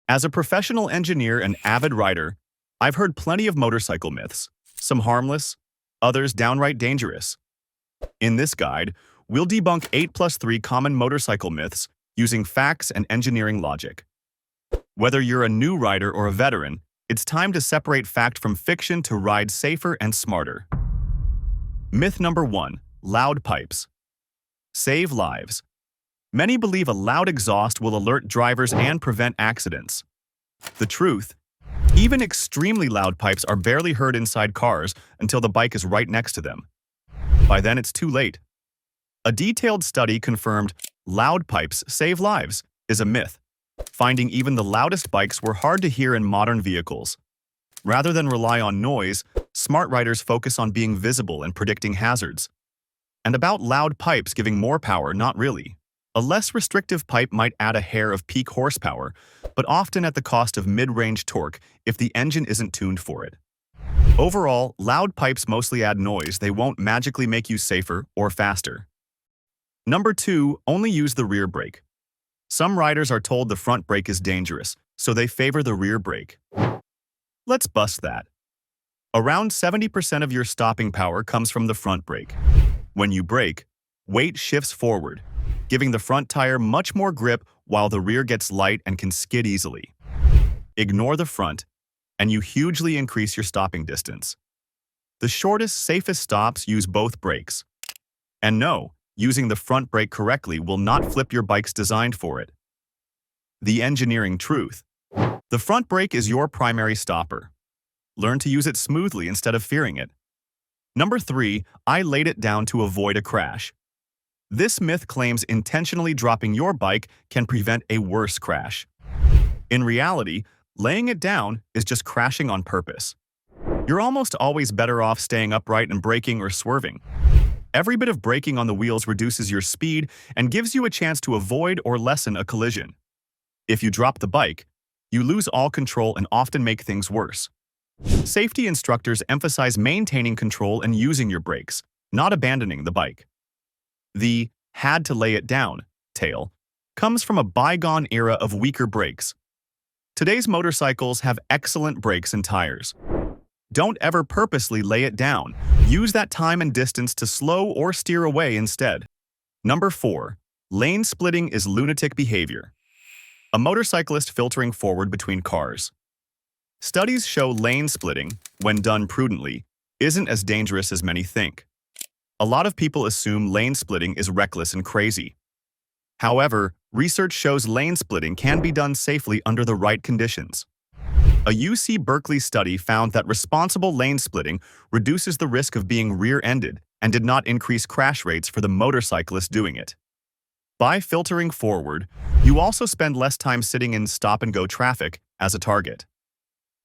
As a professional engineer and avid rider, I've heard plenty of motorcycle myths, some harmless, others downright dangerous. In this guide, we'll debunk 8 plus 3 common motorcycle myths using facts and engineering logic. Whether you're a new rider or a veteran, it's time to separate fact from fiction to ride safer and smarter. Myth number 1. Loud pipes. Save lives. Many believe a loud exhaust will alert drivers and prevent accidents. The truth? Even extremely loud pipes are barely heard inside cars until the bike is right next to them. By then, it's too late. A detailed study confirmed loud pipes save lives is a myth, finding even the loudest bikes were hard to hear in modern vehicles. Rather than rely on noise, smart riders focus on being visible and predicting hazards. And about loud pipes giving more power, not really. A less restrictive pipe might add a hair of peak horsepower, but often at the cost of mid-range torque if the engine isn't tuned for it. Overall, loud pipes mostly add noise. They won't magically make you safer or faster. Number 2, only use the rear brake. Some riders are told the front brake is dangerous, so they favor the rear brake. Let's bust that. Around 70% of your stopping power comes from the front brake. When you brake, weight shifts forward, giving the front tire much more grip while the rear gets light and can skid easily. Ignore the front, and you hugely increase your stopping distance. The shortest, safest stops use both brakes. And no, using the front brake correctly will not flip your bikes designed for it. The engineering truth. The front brake is your primary stopper. Learn to use it smoothly instead of fearing it. Number 3, I laid it down to avoid a crash. This myth claims intentionally dropping your bike can prevent a worse crash. In reality, laying it down is just crashing on purpose. You're almost always better off staying upright and braking or swerving. Every bit of braking on the wheels reduces your speed and gives you a chance to avoid or lessen a collision. If you drop the bike, you lose all control and often make things worse. Safety instructors emphasize maintaining control and using your brakes, not abandoning the bike. The "had to lay it down" tale comes from a bygone era of weaker brakes. Today's motorcycles have excellent brakes and tires. Don't ever purposely lay it down. Use that time and distance to slow or steer away instead. Number 4. Lane splitting is lunatic behavior. A motorcyclist filtering forward between cars. Studies show lane splitting, when done prudently, isn't as dangerous as many think. A lot of people assume lane splitting is reckless and crazy. However, research shows lane splitting can be done safely under the right conditions. A UC Berkeley study found that responsible lane splitting reduces the risk of being rear-ended and did not increase crash rates for the motorcyclist doing it. By filtering forward, you also spend less time sitting in stop-and-go traffic as a target.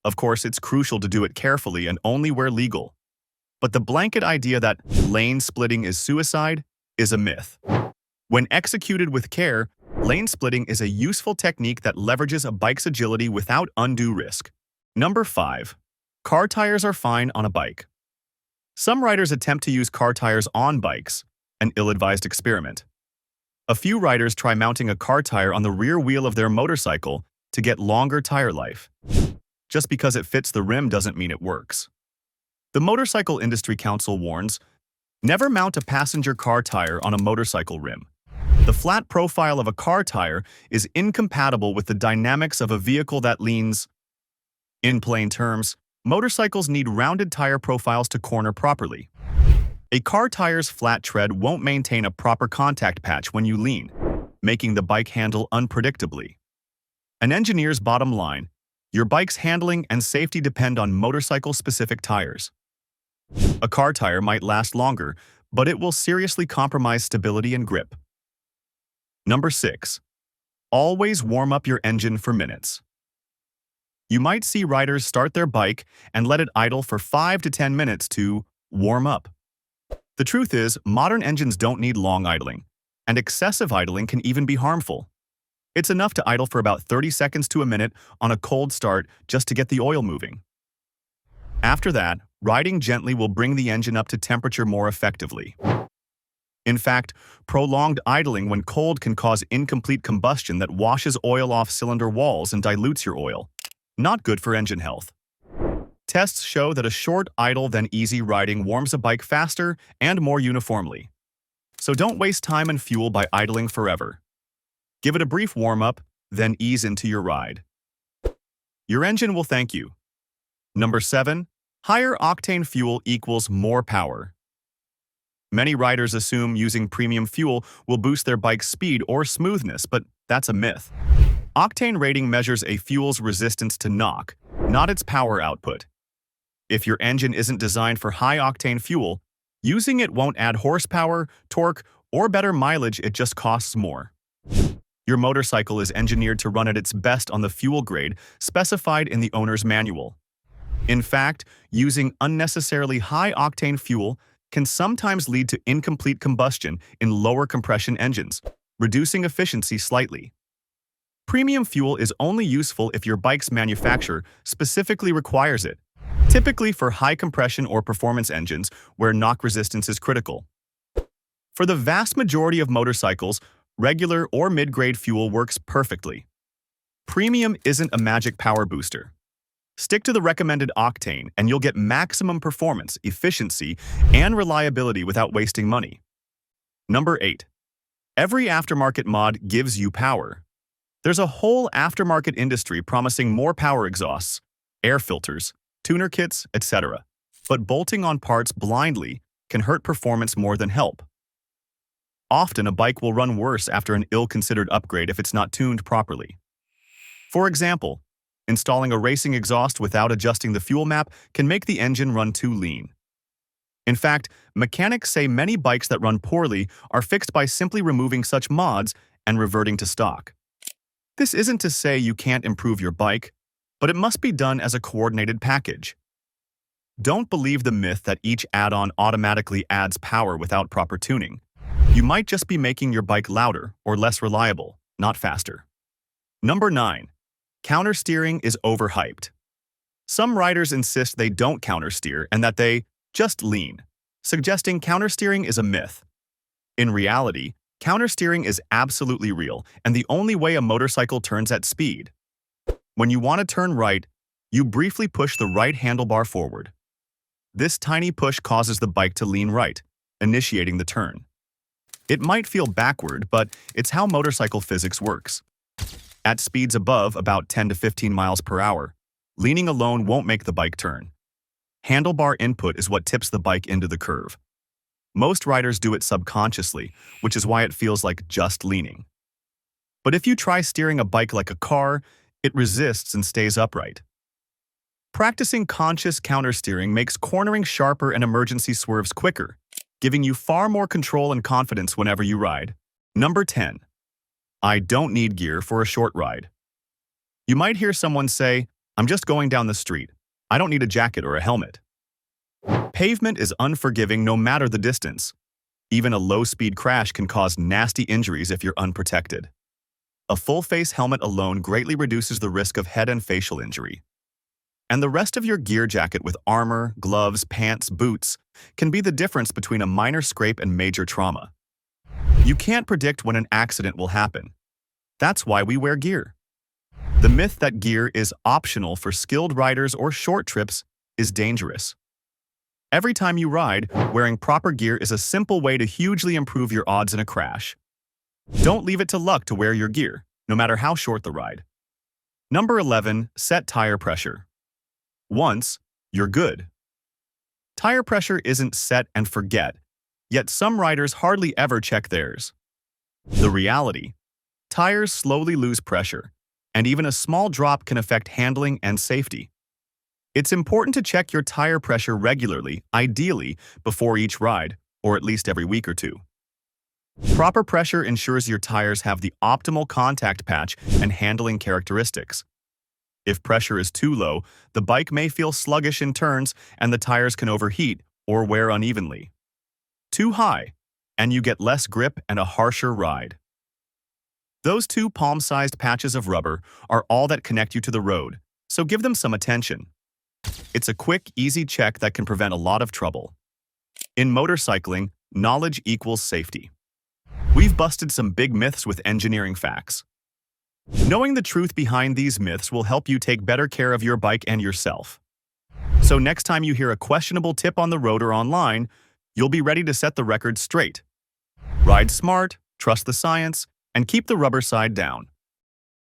Of course, it's crucial to do it carefully and only where legal. But the blanket idea that lane splitting is suicide is a myth. When executed with care, lane splitting is a useful technique that leverages a bike's agility without undue risk. Number 5. Car tires are fine on a bike. Some riders attempt to use car tires on bikes, an ill-advised experiment. A few riders try mounting a car tire on the rear wheel of their motorcycle to get longer tire life. Just because it fits the rim doesn't mean it works. The Motorcycle Industry Council warns, never mount a passenger car tire on a motorcycle rim. The flat profile of a car tire is incompatible with the dynamics of a vehicle that leans. In plain terms, motorcycles need rounded tire profiles to corner properly. A car tire's flat tread won't maintain a proper contact patch when you lean, making the bike handle unpredictably. An engineer's bottom line: your bike's handling and safety depend on motorcycle-specific tires. A car tire might last longer, but it will seriously compromise stability and grip. Number 6. Always warm up your engine for minutes. You might see riders start their bike and let it idle for 5 to 10 minutes to warm up. The truth is, modern engines don't need long idling, and excessive idling can even be harmful. It's enough to idle for about 30 seconds to a minute on a cold start just to get the oil moving. After that, riding gently will bring the engine up to temperature more effectively. In fact, prolonged idling when cold can cause incomplete combustion that washes oil off cylinder walls and dilutes your oil. Not good for engine health. Tests show that a short idle then easy riding warms a bike faster and more uniformly. So don't waste time and fuel by idling forever. Give it a brief warm-up, then ease into your ride. Your engine will thank you. Number 7. Higher octane fuel equals more power. Many riders assume using premium fuel will boost their bike's speed or smoothness, but that's a myth. Octane rating measures a fuel's resistance to knock, not its power output. If your engine isn't designed for high-octane fuel, using it won't add horsepower, torque, or better mileage, it just costs more. Your motorcycle is engineered to run at its best on the fuel grade specified in the owner's manual. In fact, using unnecessarily high-octane fuel can sometimes lead to incomplete combustion in lower compression engines, reducing efficiency slightly. Premium fuel is only useful if your bike's manufacturer specifically requires it, typically for high compression or performance engines where knock resistance is critical. For the vast majority of motorcycles, regular or mid-grade fuel works perfectly. Premium isn't a magic power booster. Stick to the recommended octane and you'll get maximum performance, efficiency, and reliability without wasting money. Number 8. Every aftermarket mod gives you power. There's a whole aftermarket industry promising more power exhausts, air filters, tuner kits, etc. But bolting on parts blindly can hurt performance more than help. Often a bike will run worse after an ill-considered upgrade if it's not tuned properly. For example, installing a racing exhaust without adjusting the fuel map can make the engine run too lean. In fact, mechanics say many bikes that run poorly are fixed by simply removing such mods and reverting to stock. This isn't to say you can't improve your bike, but it must be done as a coordinated package. Don't believe the myth that each add-on automatically adds power without proper tuning. You might just be making your bike louder or less reliable, not faster. Number 9. Countersteering is overhyped. Some riders insist they don't countersteer and that they just lean, suggesting countersteering is a myth. In reality, countersteering is absolutely real and the only way a motorcycle turns at speed. When you want to turn right, you briefly push the right handlebar forward. This tiny push causes the bike to lean right, initiating the turn. It might feel backward, but it's how motorcycle physics works. At speeds above about 10 to 15 miles per hour, leaning alone won't make the bike turn. Handlebar input is what tips the bike into the curve. Most riders do it subconsciously, which is why it feels like just leaning. But if you try steering a bike like a car, it resists and stays upright. Practicing conscious countersteering makes cornering sharper and emergency swerves quicker, giving you far more control and confidence whenever you ride. Number 10. I don't need gear for a short ride. You might hear someone say, I'm just going down the street. I don't need a jacket or a helmet. Pavement is unforgiving no matter the distance. Even a low-speed crash can cause nasty injuries if you're unprotected. A full-face helmet alone greatly reduces the risk of head and facial injury. And the rest of your gear jacket with armor, gloves, pants, boots can be the difference between a minor scrape and major trauma. You can't predict when an accident will happen. That's why we wear gear. The myth that gear is optional for skilled riders or short trips is dangerous. Every time you ride, wearing proper gear is a simple way to hugely improve your odds in a crash. Don't leave it to luck to wear your gear, no matter how short the ride. Number 11. Set tire pressure. Once, you're good. Tire pressure isn't set and forget, yet some riders hardly ever check theirs. The reality: tires slowly lose pressure, and even a small drop can affect handling and safety. It's important to check your tire pressure regularly, ideally before each ride, or at least every week or two. Proper pressure ensures your tires have the optimal contact patch and handling characteristics. If pressure is too low, the bike may feel sluggish in turns and the tires can overheat or wear unevenly. Too high, and you get less grip and a harsher ride. Those two palm-sized patches of rubber are all that connect you to the road, so give them some attention. It's a quick, easy check that can prevent a lot of trouble. In motorcycling, knowledge equals safety. We've busted some big myths with engineering facts. Knowing the truth behind these myths will help you take better care of your bike and yourself. So next time you hear a questionable tip on the road or online, you'll be ready to set the record straight. Ride smart, trust the science, and keep the rubber side down.